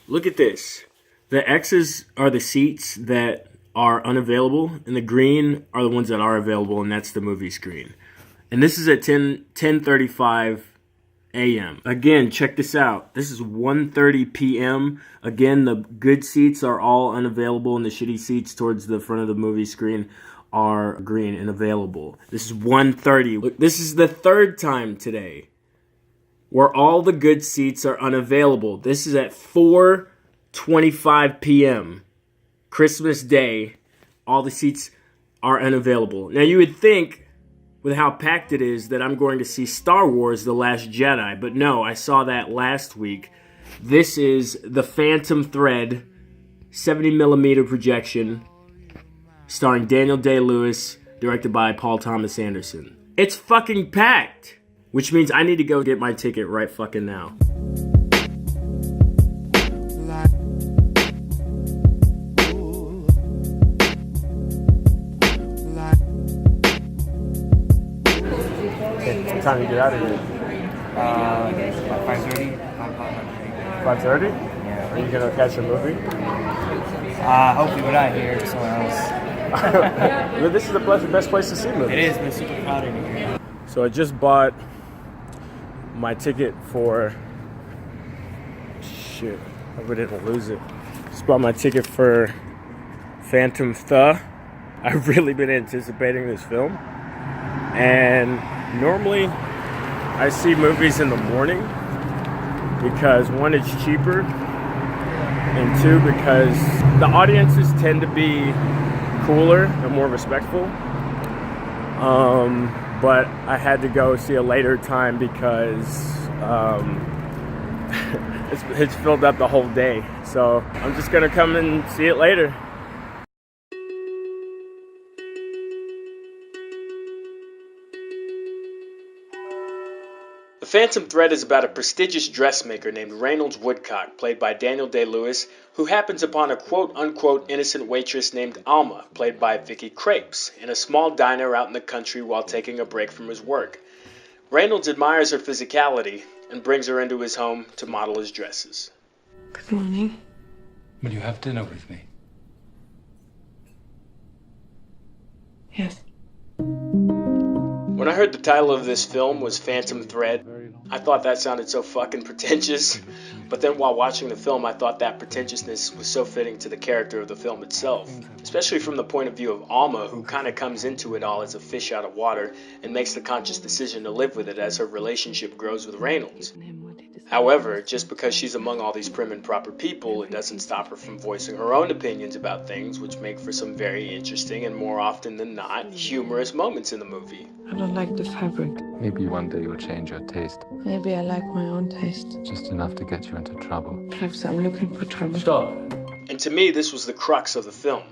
Look at this. The X's are the seats that are unavailable, and the green are the ones that are available, and that's the movie screen. And this is at 10:35 a.m. Again, check this out. This is 1:30 p.m. Again, the good seats are all unavailable, and the shitty seats towards the front of the movie screen are green and available. This is 1:30. Look, this is the third time today where all the good seats are unavailable. This is at 4:25 p.m. Christmas Day. All the seats are unavailable. Now you would think, with how packed it is, that I'm going to see Star Wars: The Last Jedi. But no, I saw that last week. This is The Phantom Thread, 70mm projection, starring Daniel Day-Lewis, directed by Paul Thomas Anderson. It's fucking packed, which means I need to go get my ticket right fucking now. What time do you get out of here? About 5:30. 5:30? Yeah. Are you gonna catch a movie? Hopefully we're not here, someone else. This is the best place to see movies. It is, but it's super crowded in here. So I just bought my ticket for... Shit, I hope I didn't lose it. Just bought my ticket for Phantom Thread. I've really been anticipating this film. And normally I see movies in the morning because one, it's cheaper, and two, because the audiences tend to be cooler and more respectful. But I had to go see a later time because it's filled up the whole day. So I'm just gonna come and see it later. The Phantom Thread is about a prestigious dressmaker named Reynolds Woodcock, played by Daniel Day-Lewis, who happens upon a quote-unquote innocent waitress named Alma, played by Vicky Krieps, in a small diner out in the country while taking a break from his work. Reynolds admires her physicality and brings her into his home to model his dresses. Good morning. Will you have dinner with me? Yes. When I heard the title of this film was Phantom Thread, I thought that sounded so fucking pretentious. But then while watching the film, I thought that pretentiousness was so fitting to the character of the film itself. Especially from the point of view of Alma, who kind of comes into it all as a fish out of water and makes the conscious decision to live with it as her relationship grows with Reynolds. However, just because she's among all these prim and proper people, it doesn't stop her from voicing her own opinions about things, which make for some very interesting and, more often than not, humorous moments in the movie. I don't like the fabric. Maybe one day you'll change your taste. Maybe I like my own taste. Just enough to get you into trouble. Perhaps I'm looking for trouble. Stop. And to me, this was the crux of the film,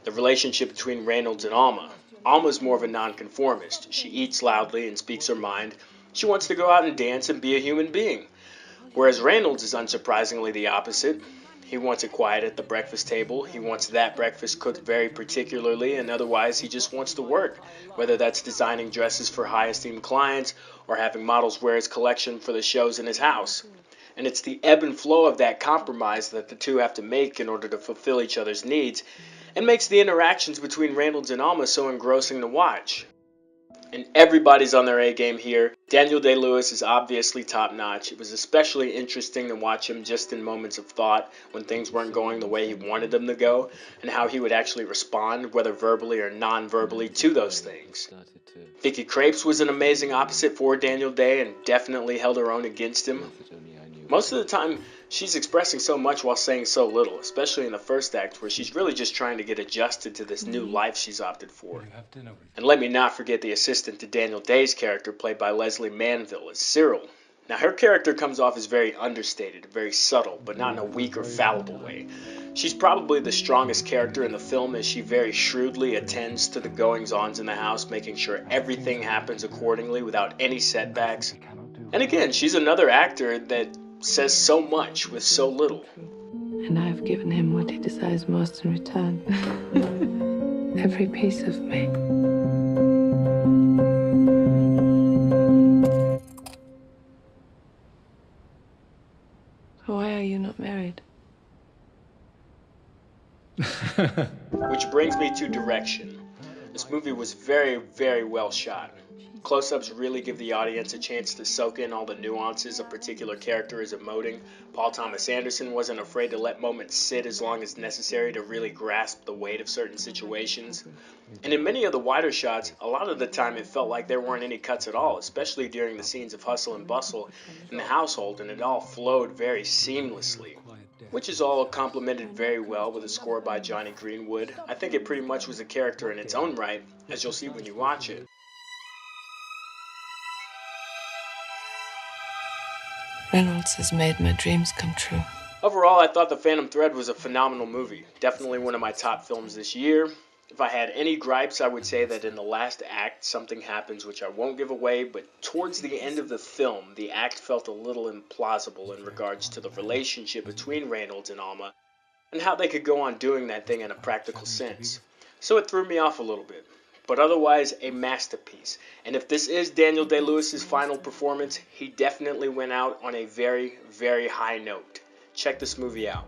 the relationship between Reynolds and Alma. Alma's more of a nonconformist. She eats loudly and speaks her mind. She wants to go out and dance and be a human being. Whereas Reynolds is unsurprisingly the opposite. He wants it quiet at the breakfast table. He wants that breakfast cooked very particularly, and otherwise he just wants to work, whether that's designing dresses for high-esteemed clients or having models wear his collection for the shows in his house. And it's the ebb and flow of that compromise that the two have to make in order to fulfill each other's needs, and makes the interactions between Reynolds and Alma so engrossing to watch. And everybody's on their A-game here. Daniel Day-Lewis is obviously top-notch. It was especially interesting to watch him just in moments of thought when things weren't going the way he wanted them to go, and how he would actually respond, whether verbally or non-verbally, to those things. Vicky Krieps was an amazing opposite for Daniel Day and definitely held her own against him. Most of the time, she's expressing so much while saying so little, especially in the first act where she's really just trying to get adjusted to this new life she's opted for. And let me not forget the assistant to Daniel Day's character, played by Lesley Manville, as Cyril. Now, her character comes off as very understated, very subtle, but not in a weak or fallible way. She's probably the strongest character in the film, as she very shrewdly attends to the goings-ons in the house, making sure everything happens accordingly without any setbacks. And again, she's another actor that says so much with so little. And I have given him what he desires most in return. Every piece of me. Why are you not married? Which brings me to direction. This movie was very, very well shot. Close-ups really give the audience a chance to soak in all the nuances a particular character is emoting. Paul Thomas Anderson wasn't afraid to let moments sit as long as necessary to really grasp the weight of certain situations. And in many of the wider shots, a lot of the time it felt like there weren't any cuts at all, especially during the scenes of hustle and bustle in the household, and it all flowed very seamlessly. Which is all complemented very well with a score by Johnny Greenwood. I think it pretty much was a character in its own right, as you'll see when you watch it. Reynolds has made my dreams come true. Overall, I thought The Phantom Thread was a phenomenal movie. Definitely one of my top films this year. If I had any gripes, I would say that in the last act something happens which I won't give away, but towards the end of the film, the act felt a little implausible in regards to the relationship between Reynolds and Alma, and how they could go on doing that thing in a practical sense. So it threw me off a little bit. But otherwise, a masterpiece. And if this is Daniel Day-Lewis's final performance, he definitely went out on a very, very high note. Check this movie out.